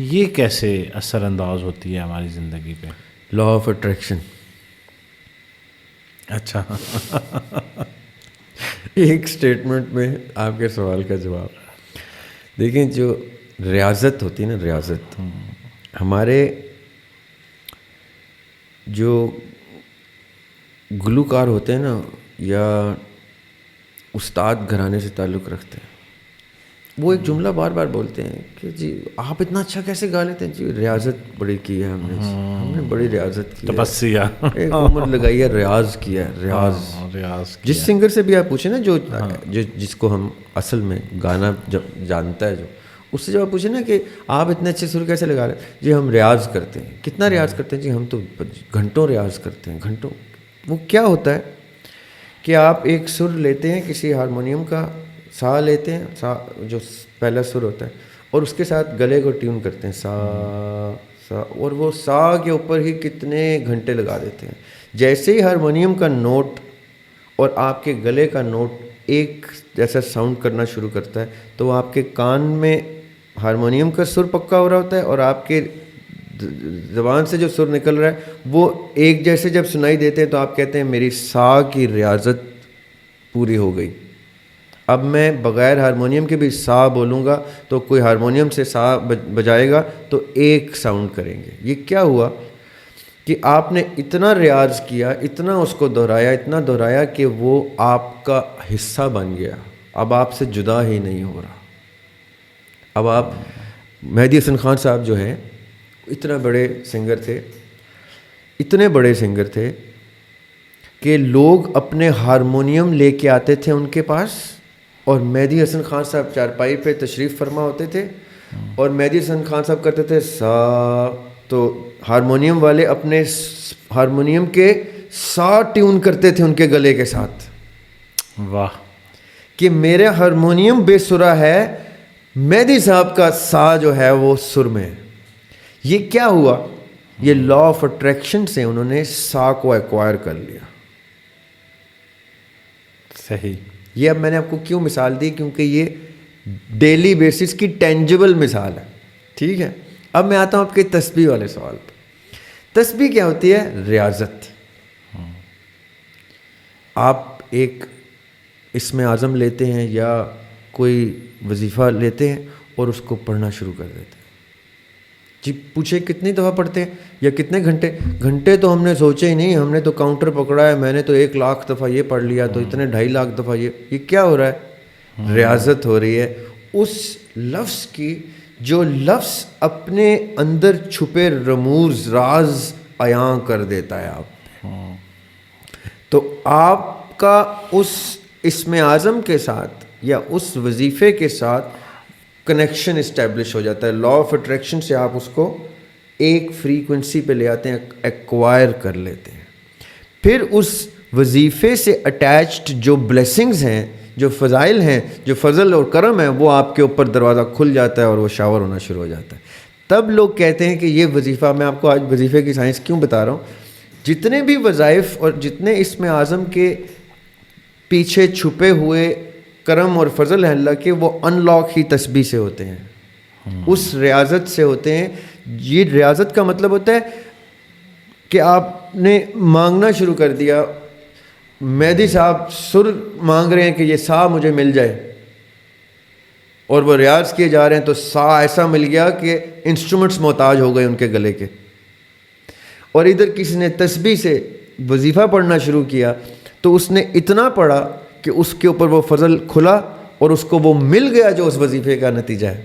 یہ کیسے اثر انداز ہوتی ہے ہماری زندگی پہ؟ Law of attraction. اچھا ایک سٹیٹمنٹ میں آپ کے سوال کا جواب دیکھیں. جو ریاضت ہوتی ہے نا، ریاضت، ہمارے جو گلوکار ہوتے ہیں نا یا استاد گھرانے سے تعلق رکھتے ہیں، وہ ایک جملہ بار بار بولتے ہیں کہ جی آپ اتنا اچھا کیسے گا لیتے ہیں؟ جی ریاضت بڑی کی ہے ہم نے بڑی ریاضت کی ہے، تپسیا ایک عمر لگائی ہے، ریاض کیا ہے، ریاض. جس سنگر سے بھی آپ پوچھیں نا جو جس کو ہم اصل میں گانا جانتا ہے، جو اس سے جب آپ پوچھیں نا کہ آپ اتنے اچھے سر کیسے لگا رہے ہیں، جی ہم ریاض کرتے ہیں. کتنا ریاض کرتے ہیں؟ جی ہم تو گھنٹوں ریاض کرتے ہیں، گھنٹوں. وہ کیا ہوتا ہے کہ آپ ایک سر لیتے ہیں کسی ہارمونیم کا، سا لیتے ہیں، سا جو پہلا سر ہوتا ہے، اور اس کے ساتھ گلے کو ٹیون کرتے ہیں، سا سا، اور وہ سا کے اوپر ہی کتنے گھنٹے لگا دیتے ہیں. جیسے ہی ہارمونیم کا نوٹ اور آپ کے گلے کا نوٹ ایک جیسا ساؤنڈ کرنا شروع کرتا ہے تو وہ آپ کے کان میں ہارمونیم کا سر پکا ہو رہا ہوتا ہے اور آپ کے زبان سے جو سر نکل رہا ہے وہ ایک جیسے جب سنائی دیتے ہیں تو آپ کہتے ہیں میری سا کی ریاضت پوری ہو گئی. اب میں بغیر ہارمونیم کے بھی سا بولوں گا تو کوئی ہارمونیم سے سا بجائے گا تو ایک ساؤنڈ کریں گے. یہ کیا ہوا کہ آپ نے اتنا ریاض کیا, اتنا اس کو دہرایا, اتنا دہرایا کہ وہ آپ کا حصہ بن گیا, اب آپ سے جدا ہی نہیں ہو رہا. اب آپ مہدی حسن خان صاحب جو ہیں اتنا بڑے سنگر تھے, اتنے بڑے سنگر تھے کہ لوگ اپنے ہارمونیم لے کے آتے تھے ان کے پاس, اور مہدی حسن خان صاحب چارپائی پہ تشریف فرما ہوتے تھے اور مہدی حسن خان صاحب کرتے تھے سا, تو ہارمونیم والے اپنے ہارمونیم کے سا ٹیون کرتے تھے ان کے گلے کے ساتھ. واہ, کہ میرا ہارمونیم بے سرا ہے, مہدی صاحب کا سا جو ہے وہ سر میں. یہ کیا ہوا, یہ لا آف اٹریکشن سے انہوں نے سا کو ایکوائر کر لیا. صحیح. یہ اب میں نے آپ کو کیوں مثال دی, کیونکہ یہ ڈیلی بیسس کی ٹینجبل مثال ہے. ٹھیک ہے, اب میں آتا ہوں آپ کے تسبیح والے سوال پہ. تسبیح کیا ہوتی ہے؟ ریاضت. آپ ایک اسم اعظم لیتے ہیں یا کوئی وظیفہ لیتے ہیں اور اس کو پڑھنا شروع کر دیتے ہیں. جی پوچھے کتنی دفعہ پڑھتے ہیں یا کتنے گھنٹے تو ہم نے سوچے ہی نہیں, ہم نے تو کاؤنٹر پکڑا ہے, میں نے تو 1,00,000 دفعہ یہ پڑھ لیا, تو اتنے 2,50,000 دفعہ یہ کیا ہو رہا ہے؟ ریاضت ہو رہی ہے اس لفظ کی جو لفظ اپنے اندر چھپے رموز راز عیاں کر دیتا ہے آپ. تو آپ کا اس اسم اعظم کے ساتھ یا اس وظیفے کے ساتھ کنیکشن اسٹیبلش ہو جاتا ہے. لا آف اٹریکشن سے آپ اس کو ایک فریکوینسی پہ لے آتے ہیں, ایکوائر کر لیتے ہیں. پھر اس وظیفے سے اٹیچڈ جو بلیسنگز ہیں, جو فضائل ہیں, جو فضل اور کرم ہے, وہ آپ کے اوپر دروازہ کھل جاتا ہے اور وہ شاور ہونا شروع ہو جاتا ہے. تب لوگ کہتے ہیں کہ یہ وظیفہ, میں آپ کو آج وظیفے کی سائنس کیوں بتا رہا ہوں, جتنے بھی وظائف اور جتنے اسم اعظم کے پیچھے چھپے ہوئے کرم اور فضل ہے اللہ کے, وہ ان لاک ہی تسبیح سے ہوتے ہیں, اس ریاضت سے ہوتے ہیں. یہ ریاضت کا مطلب ہوتا ہے کہ آپ نے مانگنا شروع کر دیا. مہدی صاحب سر مانگ رہے ہیں کہ یہ سا مجھے مل جائے, اور وہ ریاض کیے جا رہے ہیں تو سا ایسا مل گیا کہ انسٹرومنٹس محتاج ہو گئے ان کے گلے کے. اور ادھر کسی نے تسبیح سے وظیفہ پڑھنا شروع کیا تو اس نے اتنا پڑھا کہ اس کے اوپر وہ فضل کھلا اور اس کو وہ مل گیا جو اس وظیفے کا نتیجہ ہے.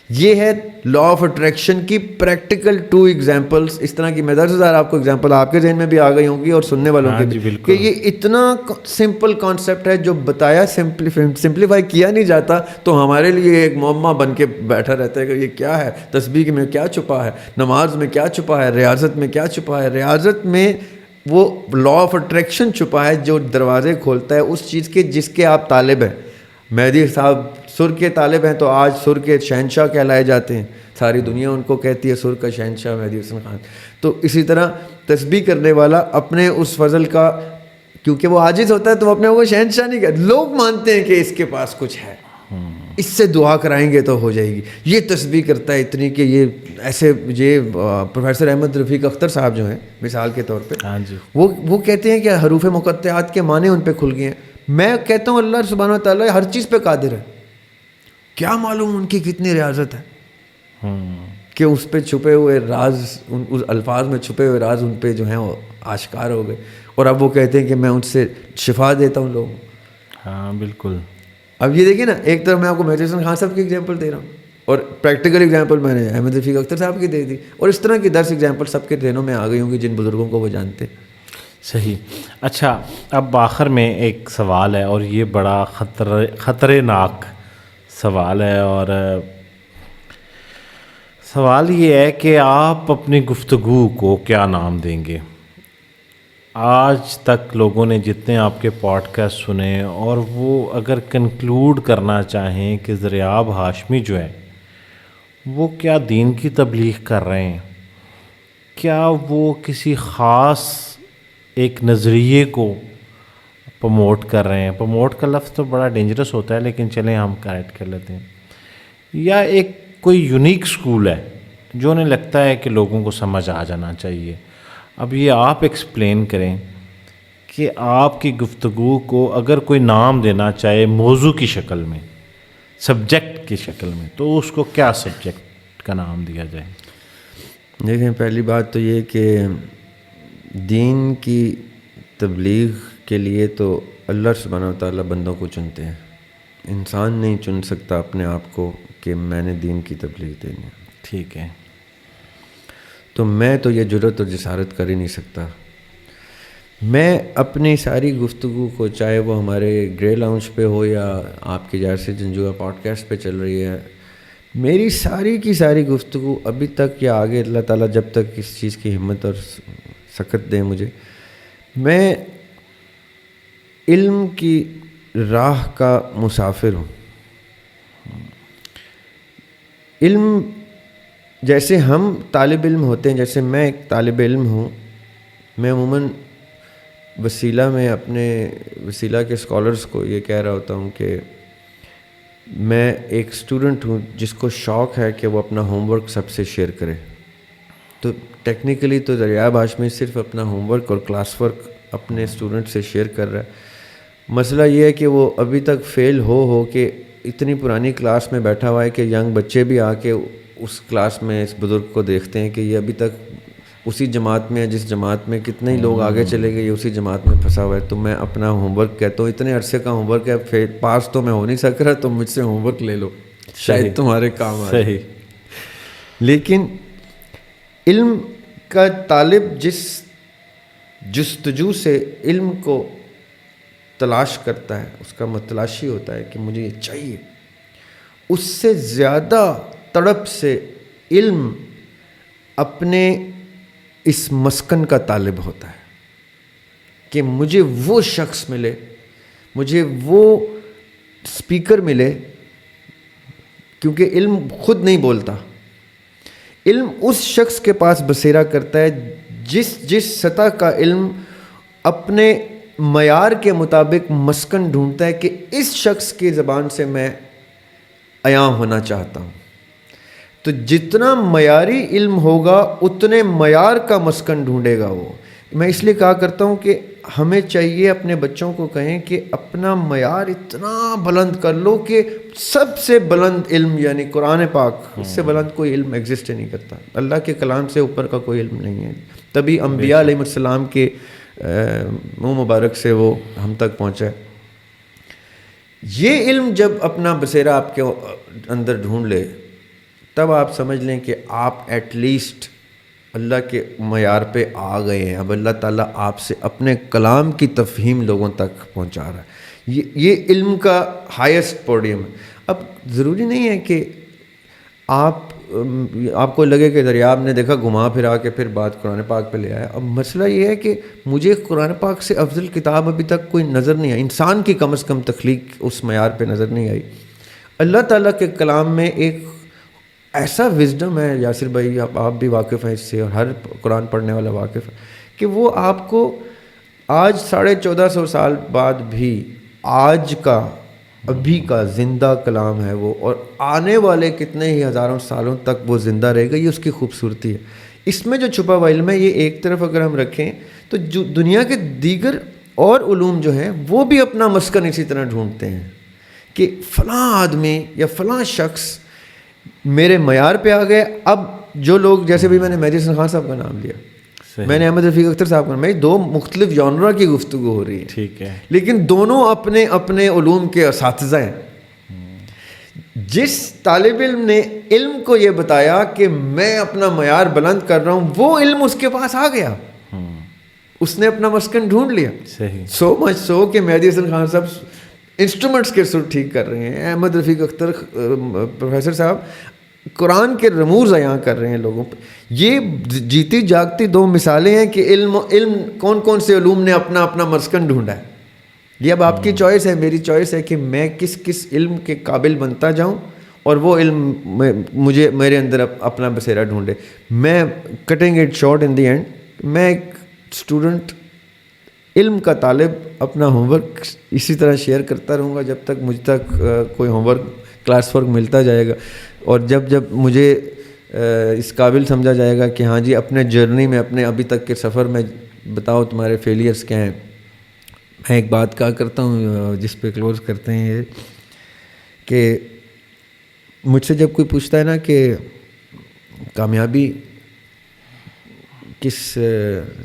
یہ ہے لا آف اٹریکشن کی پریکٹیکل 2 ایگزامپلس. اس طرح کی میں 10,000 آپ کو ایگزامپل آپ کے ذہن میں بھی آ گئی ہوں گی اور سننے والوں کے بھی, کہ یہ اتنا سمپل کانسیپٹ ہے جو بتایا سمپلیفائی کیا نہیں جاتا, تو ہمارے لیے ایک معمہ بن کے بیٹھا رہتا ہے کہ یہ کیا ہے, تسبیح میں کیا چھپا ہے, نماز میں کیا چھپا ہے, ریاضت میں کیا چھپا ہے. ریاضت میں وہ لا آف اٹریکشن چھپا ہے جو دروازے کھولتا ہے اس چیز کے جس کے آپ طالب ہیں. مہدی صاحب سر کے طالب ہیں تو آج سر کے شہنشاہ کہلائے جاتے ہیں, ساری دنیا ان کو کہتی ہے سر کا شہنشاہ مہدی حسن خان. تو اسی طرح تسبیح کرنے والا اپنے اس فضل کا, کیونکہ وہ عاجز ہوتا ہے تو وہ اپنے وہ شہنشاہ نہیں کہتے, لوگ مانتے ہیں کہ اس کے پاس کچھ ہے, اس سے دعا کرائیں گے تو ہو جائے گی. یہ تسبیح کرتا ہے اتنی کہ یہ ایسے, یہ پروفیسر احمد رفیق اختر صاحب جو ہیں مثال کے طور پہ, وہ کہتے ہیں کہ حروف مقطعات کے معنی ان پہ کھل گئے ہیں. میں کہتا ہوں اللہ سبحانہ و تعالیٰ ہر چیز پہ قادر ہے, کیا معلوم ان کی کتنی ریاضت ہے کہ اس پہ چھپے ہوئے راز, اس الفاظ میں چھپے ہوئے راز ان پہ جو ہیں وہ آشکار ہو گئے, اور اب وہ کہتے ہیں کہ میں ان سے شفا دیتا ہوں لوگوں. ہاں بالکل. اب یہ دیکھیے نا, ایک طرف میں آپ کو مہدی حسن خان صاحب کی ایگزامپل دے رہا ہوں اور پریکٹیکل ایگزامپل میں نے احمد رفیق اختر صاحب کی دے دی, اور اس طرح کی 10 ایگزامپل سب کے ذہنوں میں آ گئی ہوں گی جن بزرگوں کو وہ جانتے. صحیح. اچھا, اب آخر میں ایک سوال ہے اور یہ بڑا خطرے ناک سوال ہے, اور سوال یہ ہے کہ آپ اپنی گفتگو کو کیا نام دیں گے؟ آج تک لوگوں نے جتنے آپ کے پوڈ کاسٹ سنے, اور وہ اگر کنکلوڈ کرنا چاہیں کہ ذریعاب ہاشمی جو ہے وہ کیا دین کی تبلیغ کر رہے ہیں, کیا وہ کسی خاص ایک نظریے کو پروموٹ کر رہے ہیں. پروموٹ کا لفظ تو بڑا ڈینجرس ہوتا ہے, لیکن چلیں ہم کریکٹ کر لیتے ہیں. یا ایک کوئی یونیک اسکول ہے جو انہیں لگتا ہے کہ لوگوں کو سمجھ آ جانا چاہیے. اب یہ آپ ایکسپلین کریں کہ آپ کی گفتگو کو اگر کوئی نام دینا چاہے موضوع کی شکل میں, سبجیکٹ کی شکل میں, تو اس کو کیا سبجیکٹ کا نام دیا جائے؟ دیکھیں, پہلی بات تو یہ کہ دین کی تبلیغ کے لیے تو اللہ سبحانہ و تعالیٰ بندوں کو چنتے ہیں. انسان نہیں چن سکتا اپنے آپ کو کہ میں نے دین کی تبلیغ دینی ہے. ٹھیک ہے. تو میں تو یہ جرأت اور جسارت کر ہی نہیں سکتا. میں اپنی ساری گفتگو کو, چاہے وہ ہمارے گرے لاؤنج پہ ہو یا آپ کی جیسے جنجوعہ پوڈ کاسٹ پہ چل رہی ہے, میری ساری کی ساری گفتگو ابھی تک یا آگے اللہ تعالیٰ جب تک اس چیز کی ہمت اور سکت دیں مجھے, میں علم کی راہ کا مسافر ہوں. علم جیسے ہم طالب علم ہوتے ہیں, جیسے میں ایک طالب علم ہوں, میں عموماً وسیلہ میں اپنے وسیلہ کے اسکالرس کو یہ کہہ رہا ہوتا ہوں کہ میں ایک اسٹوڈنٹ ہوں جس کو شوق ہے کہ وہ اپنا ہوم ورک سب سے شیئر کرے. تو ٹیکنیکلی تو دریاب ہاشمی صرف اپنا ہوم ورک اور کلاس ورک اپنے اسٹوڈنٹ سے شیئر کر رہا ہے. مسئلہ یہ ہے کہ وہ ابھی تک فیل ہو کے اتنی پرانی کلاس میں بیٹھا ہوا ہے کہ ینگ بچے بھی آ کے اس کلاس میں اس بزرگ کو دیکھتے ہیں کہ یہ ابھی تک اسی جماعت میں ہے جس جماعت میں کتنے ہی لوگ آگے چلے گئے, یہ اسی جماعت میں پھنسا ہوا ہے. تو میں اپنا ہوم ورک کہتا ہوں, اتنے عرصے کا ہوم ورک ہے, پاس تو میں ہو نہیں سک رہا, تو مجھ سے ہوم ورک لے لو, شاید تمہارے کام آئے. صحیح. لیکن علم کا طالب جس جستجو سے علم کو تلاش کرتا ہے, اس کا متلاشی ہوتا ہے کہ مجھے یہ چاہیے, اس سے زیادہ تڑپ سے علم اپنے اس مسکن کا طالب ہوتا ہے کہ مجھے وہ شخص ملے, مجھے وہ اسپیکر ملے, کیونکہ علم خود نہیں بولتا. علم اس شخص کے پاس بسیرا کرتا ہے جس سطح کا علم اپنے معیار کے مطابق مسکن ڈھونڈتا ہے کہ اس شخص کی زبان سے میں عیاں ہونا چاہتا ہوں. تو جتنا معیاری علم ہوگا اتنے معیار کا مسکن ڈھونڈے گا وہ. میں اس لیے کہا کرتا ہوں کہ ہمیں چاہیے اپنے بچوں کو کہیں کہ اپنا معیار اتنا بلند کر لو کہ سب سے بلند علم یعنی قرآن پاک, اس سے بلند کوئی علم ایگزسٹ نہیں کرتا. اللہ کے کلام سے اوپر کا کوئی علم نہیں ہے. تبھی انبیاء علیہ السلام کے منہ مبارک سے وہ ہم تک پہنچا ہے. یہ علم جب اپنا بسیرا آپ کے اندر ڈھونڈ لے, تب آپ سمجھ لیں کہ آپ ایٹ لیسٹ اللہ کے معیار پہ آ گئے ہیں. اب اللہ تعالیٰ آپ سے اپنے کلام کی تفہیم لوگوں تک پہنچا رہا ہے. یہ علم کا ہائیسٹ پوڈیم ہے. اب ضروری نہیں ہے کہ آپ کو لگے کہ دریاب نے دیکھا گھما پھرا کے پھر بات قرآن پاک پہ لے آیا. اب مسئلہ یہ ہے کہ مجھے قرآن پاک سے افضل کتاب ابھی تک کوئی نظر نہیں آئی, انسان کی کم از کم تخلیق اس معیار پہ نظر نہیں آئی. اللہ تعالیٰ کے کلام میں ایک ایسا وزڈم ہے, یاسر بھائی آپ بھی واقف ہیں اس سے, اور ہر قرآن پڑھنے والا واقف ہے, کہ وہ آپ کو آج 1450 سال بعد بھی آج کا ابھی کا زندہ کلام ہے وہ, اور آنے والے کتنے ہی ہزاروں سالوں تک وہ زندہ رہے گا. یہ اس کی خوبصورتی ہے. اس میں جو چھپا ہوا علم ہے, یہ ایک طرف اگر ہم رکھیں تو جو دنیا کے دیگر اور علوم جو ہیں وہ بھی اپنا مسکن اسی طرح ڈھونڈتے ہیں کہ فلاں آدمی یا فلاں شخص میرے معیار پہ آ گئے. اب جو لوگ جیسے بھی میں نے مہدی حسن خان صاحب کا نام لیا, میں نے احمد رفیق اختر صاحب کا, میں دو مختلف جانرا کی گفتگو ہو رہی ہے, ٹھیک ہے, لیکن دونوں اپنے اپنے علوم کے اساتذہ ہیں. جس طالب علم نے علم کو یہ بتایا کہ میں اپنا معیار بلند کر رہا ہوں, وہ علم اس کے پاس آ گیا, اس نے اپنا مسکن ڈھونڈ لیا. سو مچ سو کہ مہدی حسن خان صاحب انسٹرومنٹس کے سر ٹھیک کر رہے ہیں, احمد رفیق اختر پروفیسر صاحب قرآن کے رموز عیاں کر رہے ہیں لوگوں پہ. یہ جیتی جاگتی دو مثالیں ہیں کہ علم کون کون سے علوم نے اپنا اپنا مسکن ڈھونڈا ہے. یہ اب آپ کی چوائس ہے, میری چوائس ہے کہ میں کس علم کے قابل بنتا جاؤں اور وہ علم مجھے میرے اندر اپنا بسیرا ڈھونڈے. میں cutting it short in the end, میں ایک اسٹوڈنٹ علم کا طالب اپنا ہوم ورک اسی طرح شیئر کرتا رہوں گا جب تک مجھ تک کوئی ہوم ورک کلاس ورک ملتا جائے گا، اور جب مجھے اس قابل سمجھا جائے گا کہ ہاں جی اپنے جرنی میں، اپنے ابھی تک کے سفر میں بتاؤ تمہارے فیلئرس کیا ہیں. میں ایک بات کہا کرتا ہوں جس پہ کلوز کرتے ہیں یہ کہ مجھ سے جب کوئی پوچھتا ہے نا کہ کامیابی کس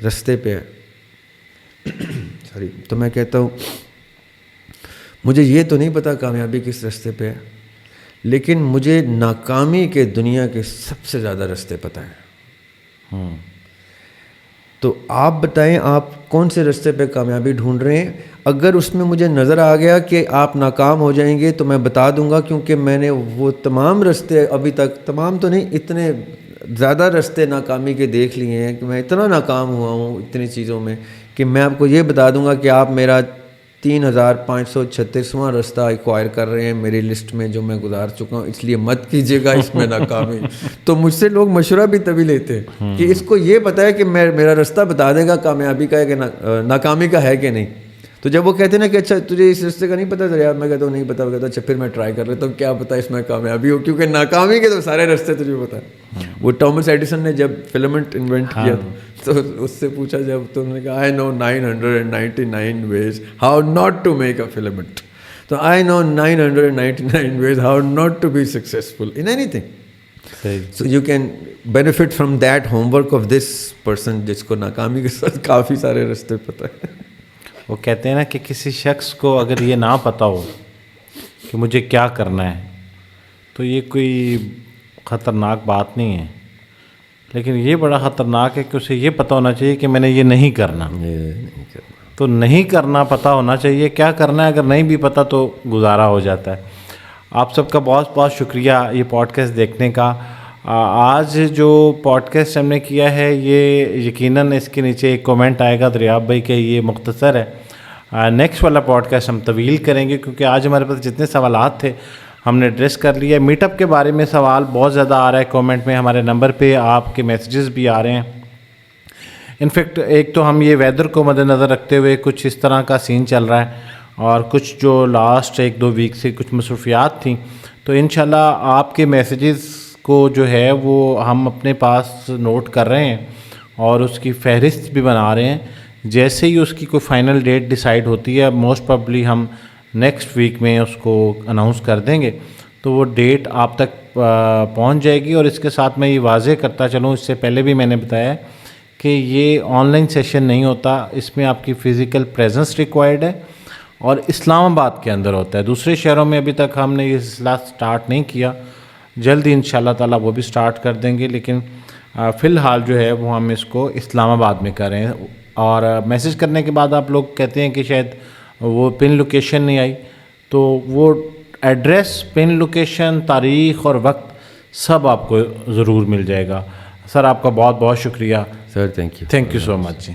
رستے پہ ہے سوری، تو میں کہتا ہوں مجھے یہ تو نہیں پتا کامیابی کس رستے پہ ہے، لیکن مجھے ناکامی کے دنیا کے سب سے زیادہ رستے پتہ ہیں. تو آپ بتائیں آپ کون سے رستے پہ کامیابی ڈھونڈ رہے ہیں. اگر اس میں مجھے نظر آ گیا کہ آپ ناکام ہو جائیں گے تو میں بتا دوں گا، کیونکہ میں نے وہ تمام رستے ابھی تک، تمام تو نہیں، اتنے زیادہ رستے ناکامی کے دیکھ لیے ہیں کہ میں اتنا ناکام ہوا ہوں اتنی چیزوں میں کہ میں آپ کو یہ بتا دوں گا کہ آپ میرا 3536واں رستہ ایکوائر کر رہے ہیں میری لسٹ میں جو میں گزار چکا ہوں، اس لیے مت کیجیے گا اس میں ناکامی. تو مجھ سے لوگ مشورہ بھی تبھی لیتے ہیں کہ اس کو یہ پتہ ہے کہ میرا رستہ بتا دے گا کامیابی کا ہے کہ ناکامی کا ہے کہ نہیں. تو جب وہ کہتے ہیں نا کہ اچھا تجھے اس رستے کا نہیں پتہ تھا یار، میں کہتا ہوں نہیں پتہ. وہ کہتا اچھا پھر میں ٹرائی کر لیتا ہوں، کیا پتہ اس میں کامیابی ہو، کیونکہ ناکامی کے تو سارے رستے تجھے پتہ ہے. وہ ٹامس ایڈیسن نے جب فلمنٹ انوینٹ کیا تو اس سے پوچھا جب تو انہوں نے کہا آئی نو 999 ways how not to make a filament. تو I know 999 ways how not to be successful in anything. So you can benefit from that homework of this person جس کو ناکامی کے ساتھ کافی سارے رستے پتہ ہے. وہ کہتے ہیں نا کہ کسی شخص کو اگر یہ نہ پتہ ہو کہ مجھے کیا کرنا ہے تو یہ کوئی خطرناک بات نہیں ہے، لیکن یہ بڑا خطرناک ہے کہ اسے یہ پتہ ہونا چاہیے کہ میں نے یہ نہیں کرنا. تو نہیں کرنا پتہ ہونا چاہیے کیا کرنا ہے. اگر نہیں بھی پتہ تو گزارا ہو جاتا ہے. آپ سب کا بہت بہت شکریہ یہ پوڈ کاسٹ دیکھنے کا. آج جو پوڈ کاسٹ ہم نے کیا ہے یہ یقیناً اس کے نیچے ایک کومنٹ آئے گا دریاب بھائی کہ یہ مختصر ہے. نیکسٹ والا پوڈ کاسٹ ہم طویل کریں گے کیونکہ آج ہمارے پاس جتنے سوالات تھے ہم نے ایڈریس کر لیا. میٹ اپ کے بارے میں سوال بہت زیادہ آ رہا ہے کومنٹ میں، ہمارے نمبر پہ آپ کے میسیجز بھی آ رہے ہیں. انفیکٹ ایک تو ہم یہ ویدر کو مد نظر رکھتے ہوئے کچھ اس طرح کا سین چل رہا ہے اور کچھ جو لاسٹ 1-2 ویک سے کچھ مصروفیات تھیں، تو انشاءاللہ آپ کے میسیجز کو جو ہے وہ ہم اپنے پاس نوٹ کر رہے ہیں اور اس کی فہرست بھی بنا رہے ہیں. جیسے ہی اس کی کوئی فائنل ڈیٹ ڈیسائیڈ ہوتی ہے موسٹ پرابلی ہم نیکسٹ ویک میں اس کو اناؤنس کر دیں گے، تو وہ ڈیٹ آپ تک پہنچ جائے گی. اور اس کے ساتھ میں یہ واضح کرتا چلوں، اس سے پہلے بھی میں نے بتایا کہ یہ آن لائن سیشن نہیں ہوتا، اس میں آپ کی فزیکل پریزنس ریکوائرڈ ہے اور اسلام آباد کے اندر ہوتا ہے. دوسرے شہروں میں ابھی تک ہم نے یہ سلسلہ سٹارٹ نہیں کیا، جلد ہی انشاءاللہ تعالیٰ وہ بھی سٹارٹ کر دیں گے، لیکن فی الحال جو ہے وہ ہم اس کو اسلام آباد میں کریں. اور میسیج کرنے کے بعد آپ لوگ کہتے ہیں کہ شاید وہ پن لوکیشن نہیں آئی، تو وہ ایڈریس، پن لوکیشن، تاریخ اور وقت سب آپ کو ضرور مل جائے گا. سر آپ کا بہت بہت شکریہ. Sir thank you so much G.